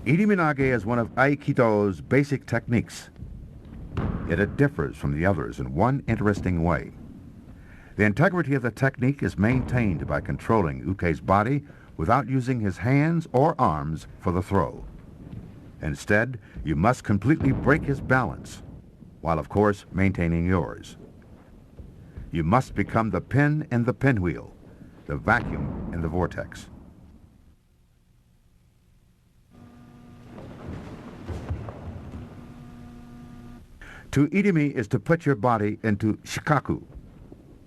Irimi is one of Aikido's basic techniques, yet it differs from the others in one interesting way. The integrity of the technique is maintained by controlling Uke's body without using his hands or arms for the throw. Instead, you must completely break his balance, while of course maintaining yours. You must become the pin in the pinwheel, the vacuum in the vortex. To Irimi is to put your body into shikaku,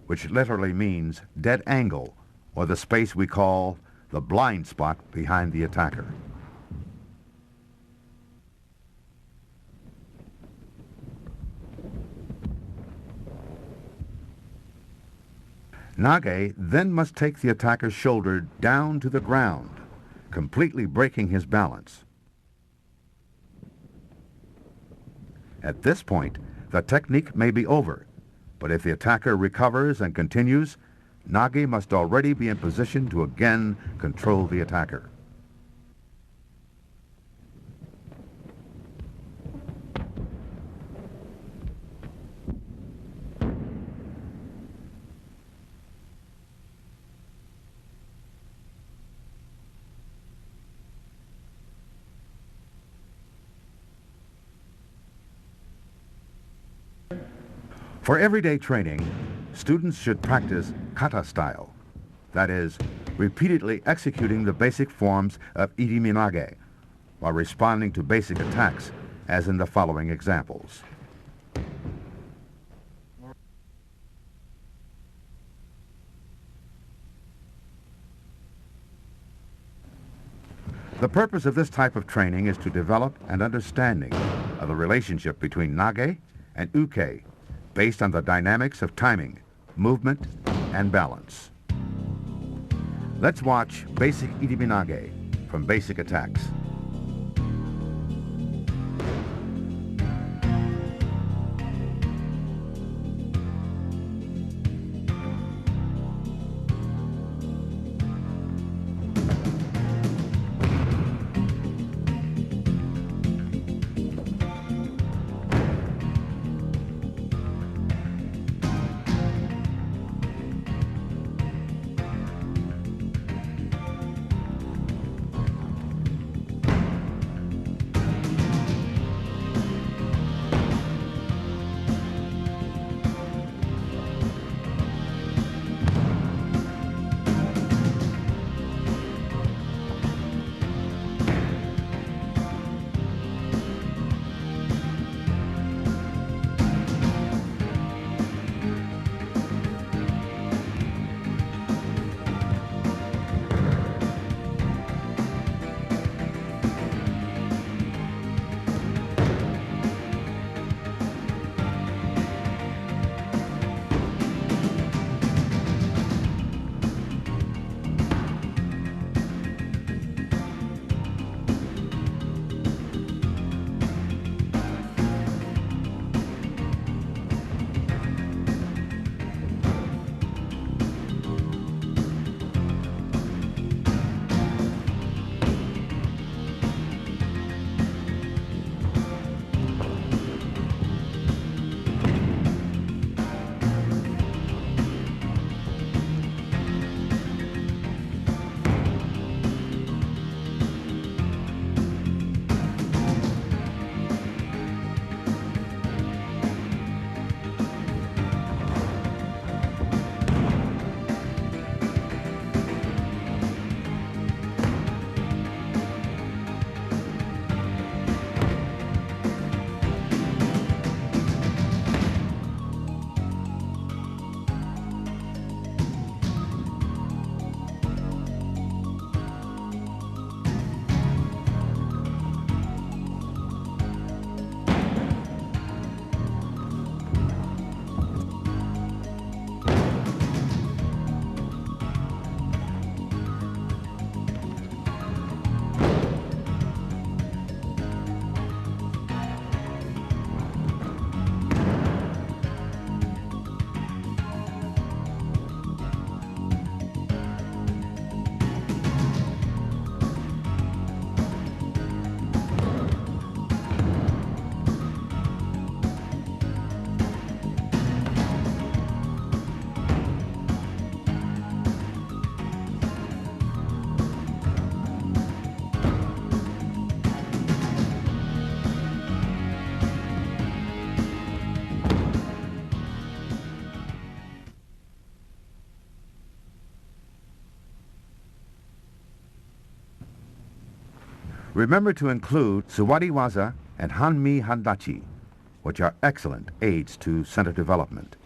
which literally means dead angle, or the space we call the blind spot behind the attacker. Nage then must take the attacker's shoulder down to the ground, completely breaking his balance. At this point, the technique may be over, but if the attacker recovers and continues, Nage must already be in position to again control the attacker. For everyday training, students should practice kata style, that is, repeatedly executing the basic forms of Irimi Nage while responding to basic attacks, as in the following examples. The purpose of this type of training is to develop an understanding of the relationship between Nage and Uke, based on the dynamics of timing, movement, and balance. Let's watch basic Irimi Nage from basic attacks. Remember to include Suwariwaza and Hanmi Handachi, which are excellent aids to center development.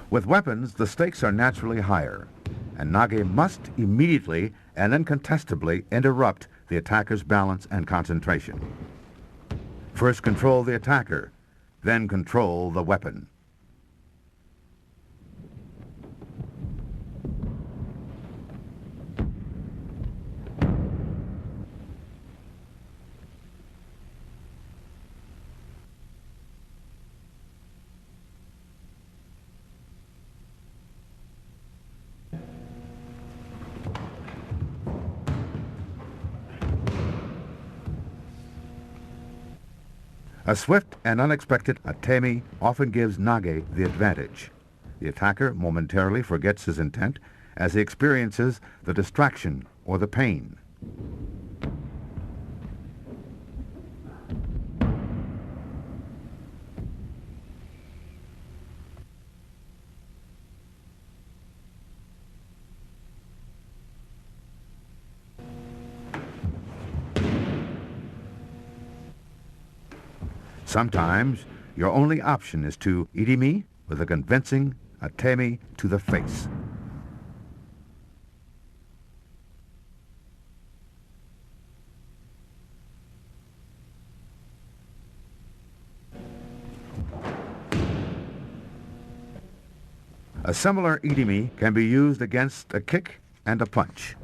With weapons, the stakes are naturally higher, and Nage must immediately and incontestably interrupt the attacker's balance and concentration. First control the attacker, then control the weapon. A swift and unexpected atemi often gives Nage the advantage. The attacker momentarily forgets his intent as he experiences the distraction or the pain. Sometimes, your only option is to Irimi with a convincing atemi to the face. A similar Irimi can be used against a kick and a punch.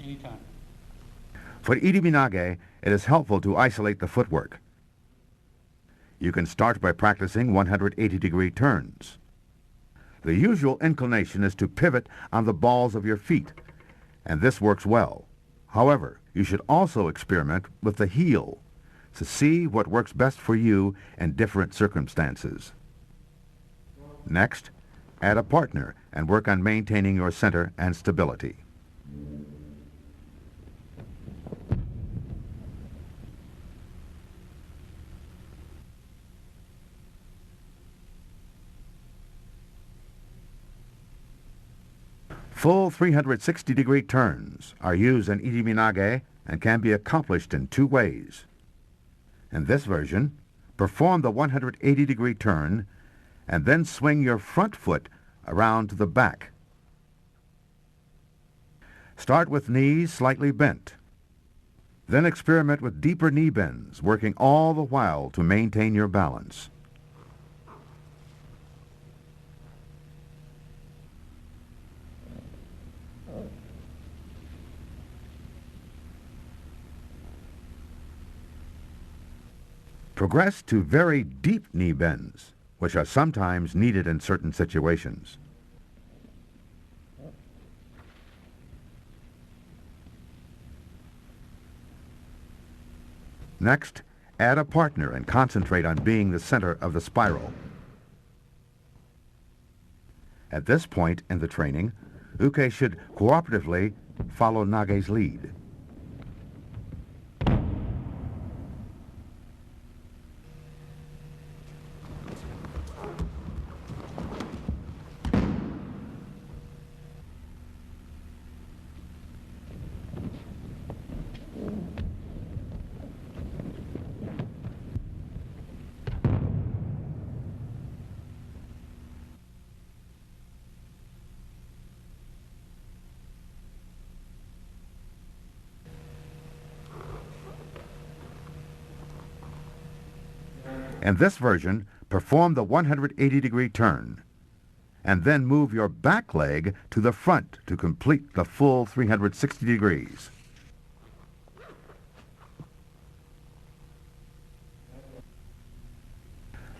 Anytime. For Irimi Nage, it is helpful to isolate the footwork. You can start by practicing 180-degree turns. The usual inclination is to pivot on the balls of your feet, and this works well. However, you should also experiment with the heel to see what works best for you in different circumstances. Next, add a partner and work on maintaining your center and stability. Full 360-degree turns are used in Irimi Nage and can be accomplished in two ways. In this version, perform the 180-degree turn and then swing your front foot around to the back. Start with knees slightly bent. Then experiment with deeper knee bends, working all the while to maintain your balance. Progress to very deep knee bends, which are sometimes needed in certain situations. Next, add a partner and concentrate on being the center of the spiral. At this point in the training, Uke should cooperatively follow Nage's lead. In this version, perform the 180-degree turn, and then move your back leg to the front to complete the full 360 degrees.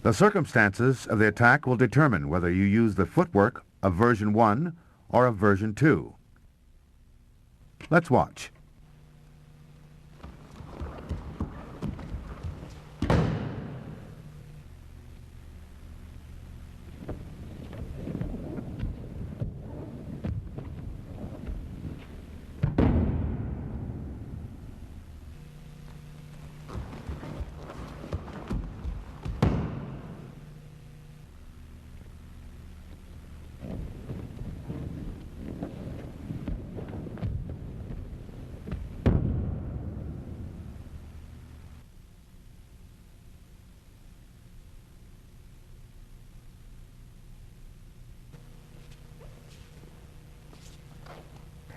The circumstances of the attack will determine whether you use the footwork of version 1 or of version 2. Let's watch.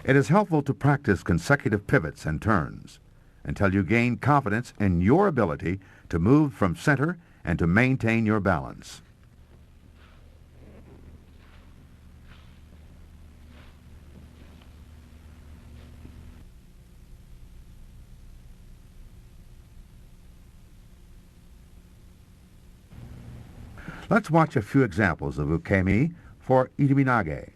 It is helpful to practice consecutive pivots and turns until you gain confidence in your ability to move from center and to maintain your balance. Let's watch a few examples of ukemi for Irimi nage.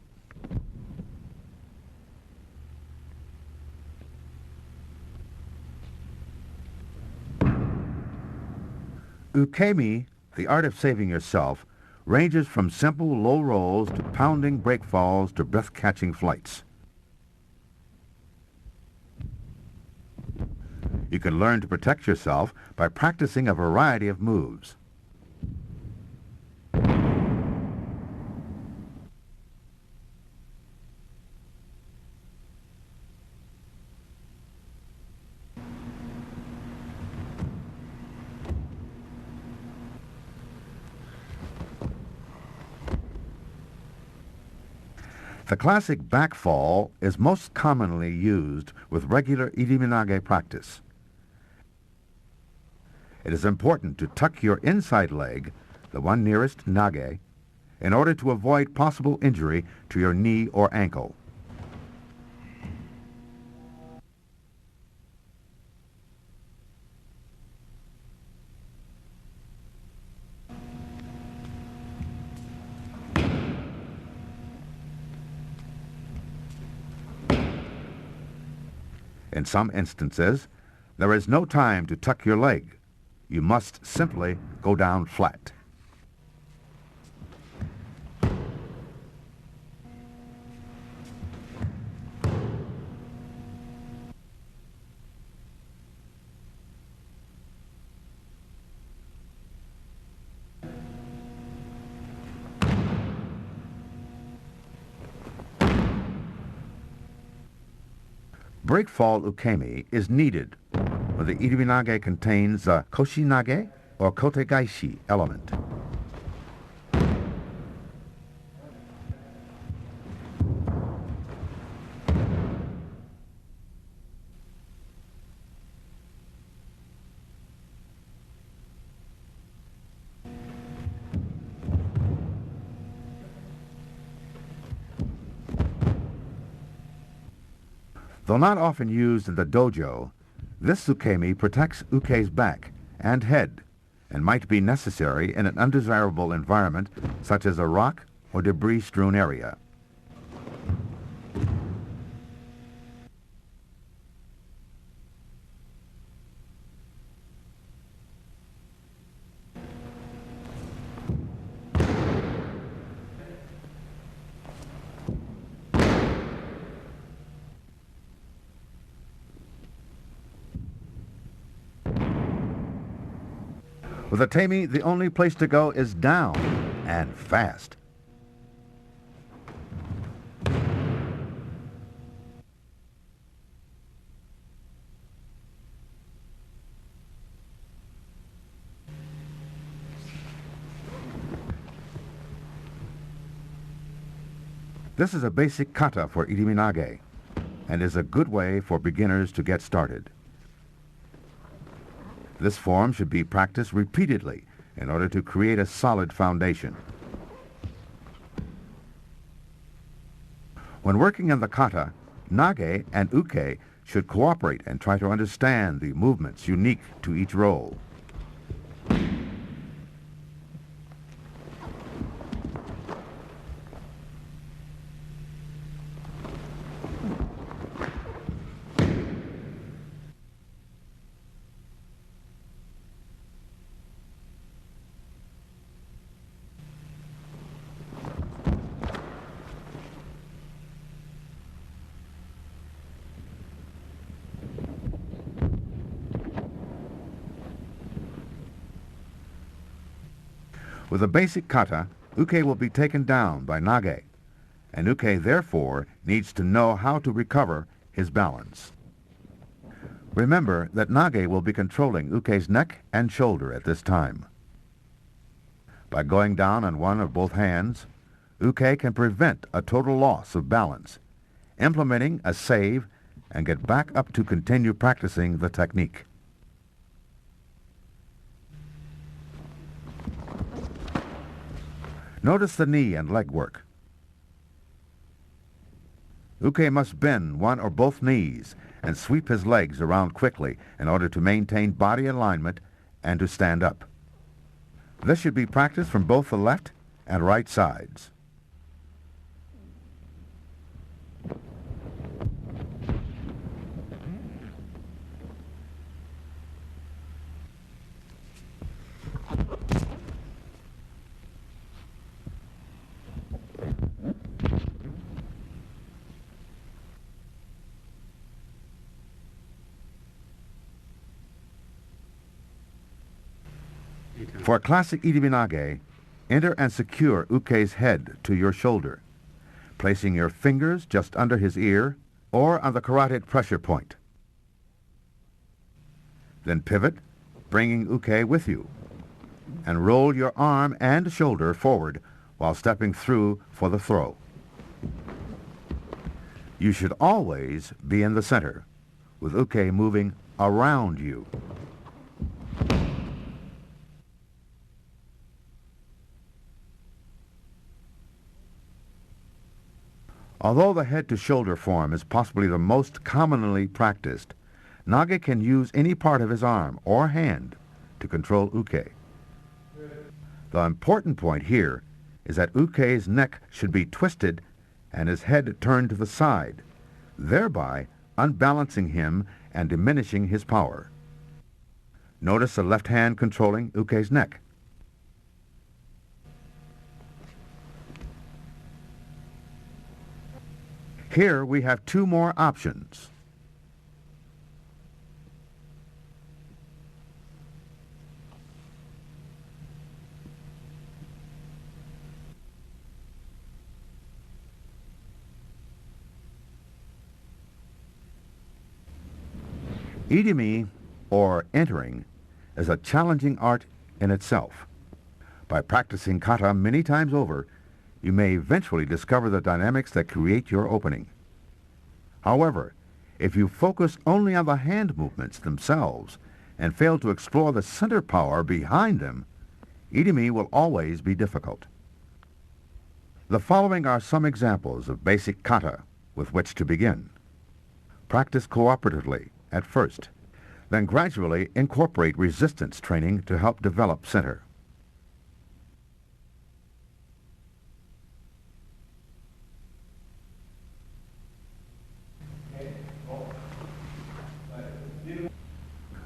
Ukemi, the art of saving yourself, ranges from simple low rolls to pounding break falls to breath-catching flights. You can learn to protect yourself by practicing a variety of moves. The classic back fall is most commonly used with regular Irimi nage practice. It is important to tuck your inside leg, the one nearest nage, in order to avoid possible injury to your knee or ankle. In some instances, there is no time to tuck your leg. You must simply go down flat. Breakfall ukemi is needed when the Irimi nage contains a koshi nage or kotegaishi element. Though not often used in the dojo, this ukemi protects uke's back and head and might be necessary in an undesirable environment such as a rock or debris-strewn area. With a tami, the only place to go is down, and fast. This is a basic kata for Irimi nage, and is a good way for beginners to get started. This form should be practiced repeatedly in order to create a solid foundation. When working in the kata, Nage and Uke should cooperate and try to understand the movements unique to each role. With a basic kata, Uke will be taken down by Nage, and Uke therefore needs to know how to recover his balance. Remember that Nage will be controlling Uke's neck and shoulder at this time. By going down on one or both hands, Uke can prevent a total loss of balance, implementing a save and get back up to continue practicing the technique. Notice the knee and leg work. Uke must bend one or both knees and sweep his legs around quickly in order to maintain body alignment and to stand up. This should be practiced from both the left and right sides. For a classic Irimi Nage, enter and secure Uke's head to your shoulder, placing your fingers just under his ear or on the carotid pressure point. Then pivot, bringing Uke with you, and roll your arm and shoulder forward while stepping through for the throw. You should always be in the center, with Uke moving around you. Although the head-to-shoulder form is possibly the most commonly practiced, Nage can use any part of his arm or hand to control Uke. The important point here is that Uke's neck should be twisted and his head turned to the side, thereby unbalancing him and diminishing his power. Notice the left hand controlling Uke's neck. Here we have two more options. Irimi, or entering, is a challenging art in itself. By practicing kata many times over, you may eventually discover the dynamics that create your opening. However, if you focus only on the hand movements themselves and fail to explore the center power behind them, Irimi will always be difficult. The following are some examples of basic kata with which to begin. Practice cooperatively at first, then gradually incorporate resistance training to help develop center.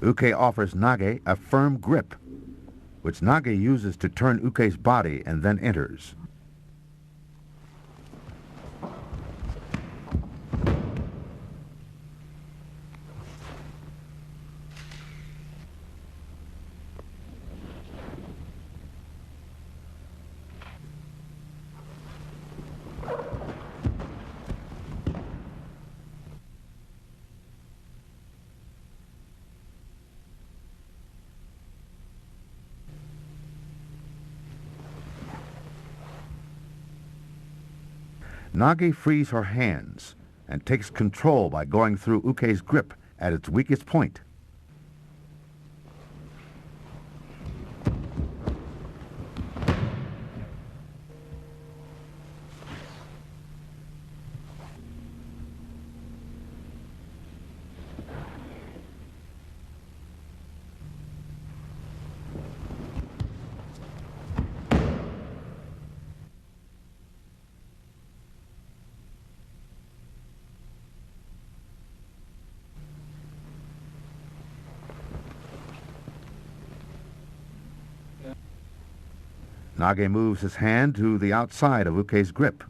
Uke offers Nage a firm grip, which Nage uses to turn Uke's body and then enters. Nage frees her hands and takes control by going through Uke's grip at its weakest point. Nage moves his hand to the outside of Uke's grip.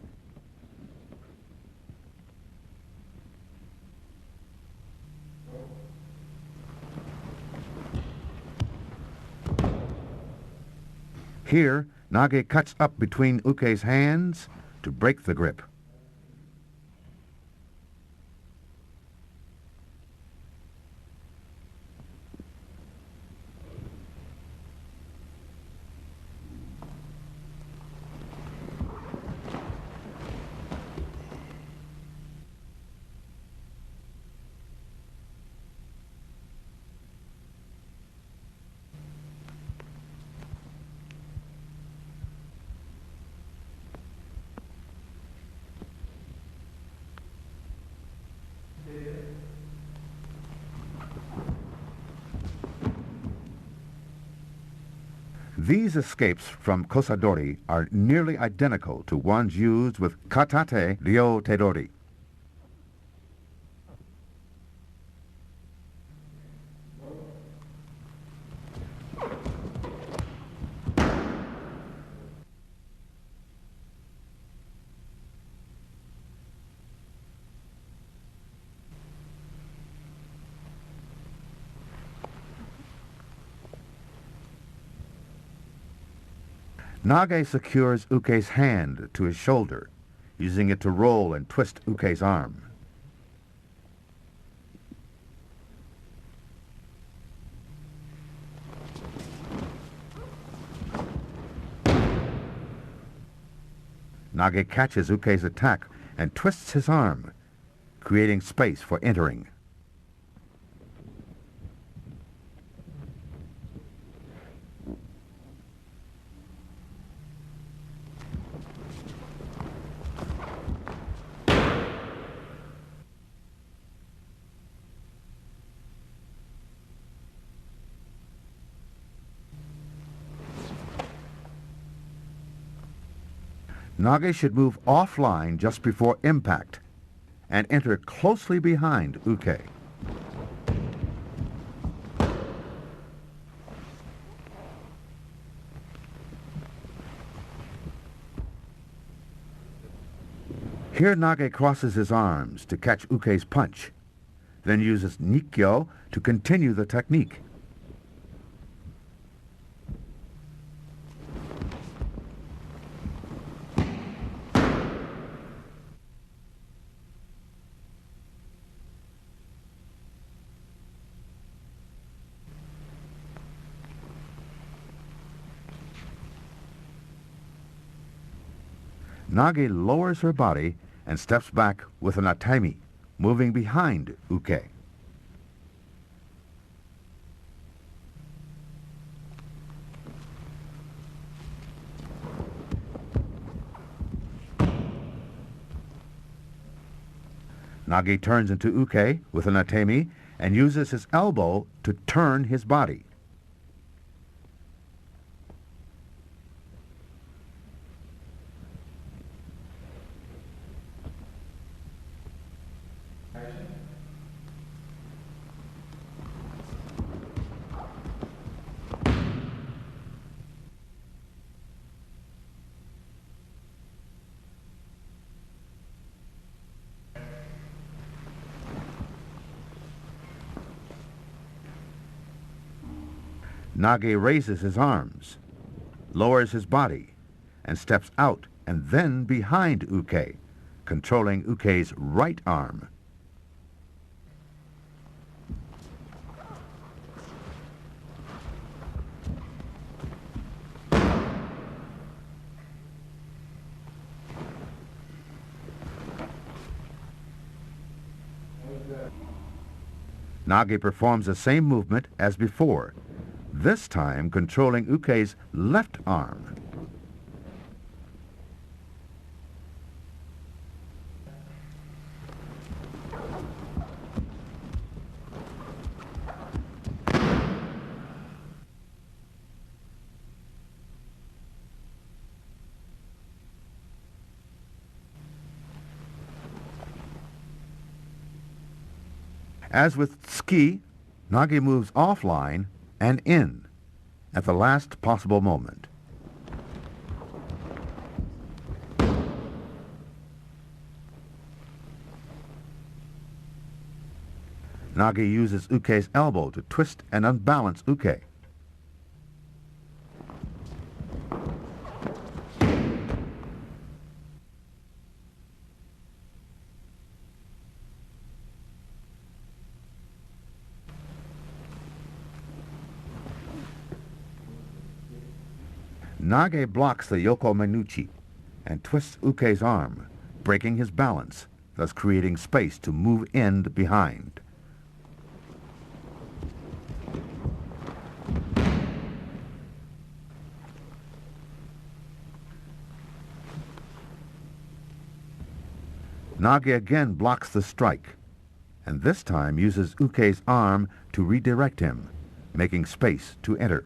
Here, Nage cuts up between Uke's hands to break the grip. These escapes from kosadori are nearly identical to ones used with katate ryo tedori. Nage secures Uke's hand to his shoulder, using it to roll and twist Uke's arm. Nage catches Uke's attack and twists his arm, creating space for entering. Nage should move offline just before impact and enter closely behind Uke. Here Nage crosses his arms to catch Uke's punch, then uses Nikkyo to continue the technique. Nage lowers her body and steps back with an atami, moving behind Uke. Nage turns into Uke with an atami and uses his elbow to turn his body. Nage raises his arms, lowers his body, and steps out and then behind Uke, controlling Uke's right arm. Nage performs the same movement as before, this time controlling Uke's left arm. As with Tsuki, Nage moves offline and in at the last possible moment. Nage uses Uke's elbow to twist and unbalance Uke. Nage blocks the Yoko Menuchi and twists Uke's arm, breaking his balance, thus creating space to move end behind. Nage again blocks the strike, and this time uses Uke's arm to redirect him, making space to enter.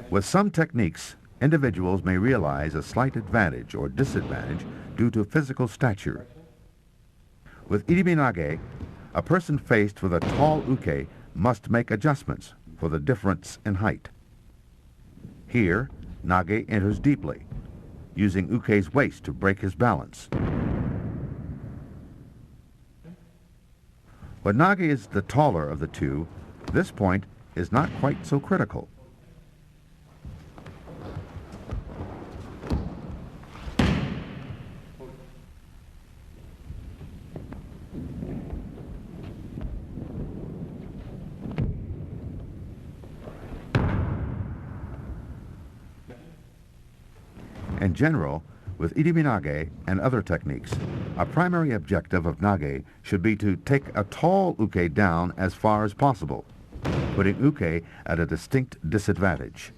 With some techniques, individuals may realize a slight advantage or disadvantage due to physical stature. With Irimi Nage, a person faced with a tall Uke must make adjustments for the difference in height. Here, Nage enters deeply, using Uke's waist to break his balance. When Nage is the taller of the two, this point is not quite so critical. In general, with Irimi Nage and other techniques, a primary objective of Nage should be to take a tall Uke down as far as possible, putting Uke at a distinct disadvantage.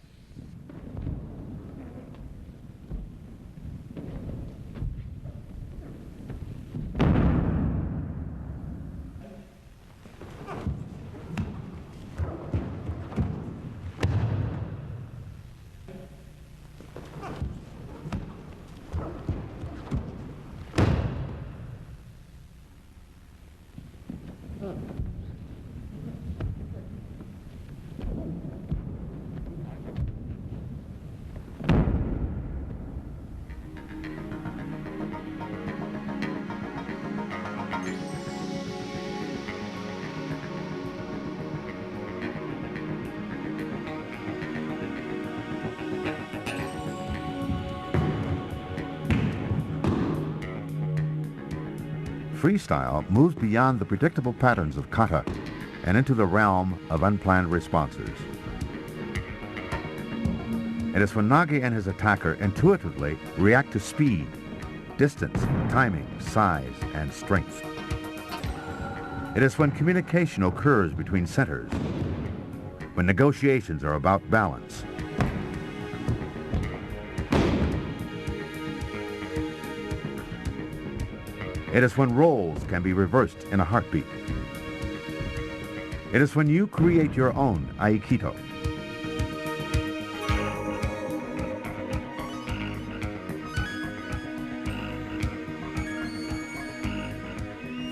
Freestyle moves beyond the predictable patterns of kata and into the realm of unplanned responses. It is when Nage and his attacker intuitively react to speed, distance, timing, size, and strength. It is when communication occurs between centers, when negotiations are about balance. It is when roles can be reversed in a heartbeat. It is when you create your own Aikido.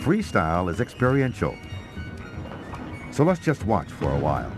Freestyle is experiential, so let's just watch for a while.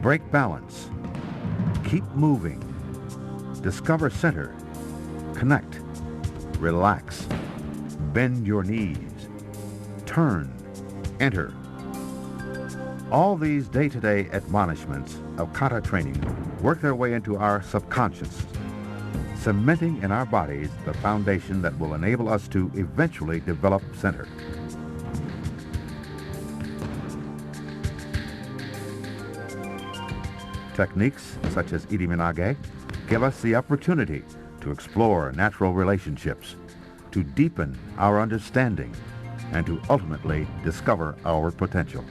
Break balance. Keep moving. Discover center. Connect. Relax. Bend your knees. Turn. Enter. All these day-to-day admonishments of kata training work their way into our subconscious, cementing in our bodies the foundation that will enable us to eventually develop center. Techniques such as Irimi give us the opportunity to explore natural relationships, to deepen our understanding, and to ultimately discover our potential.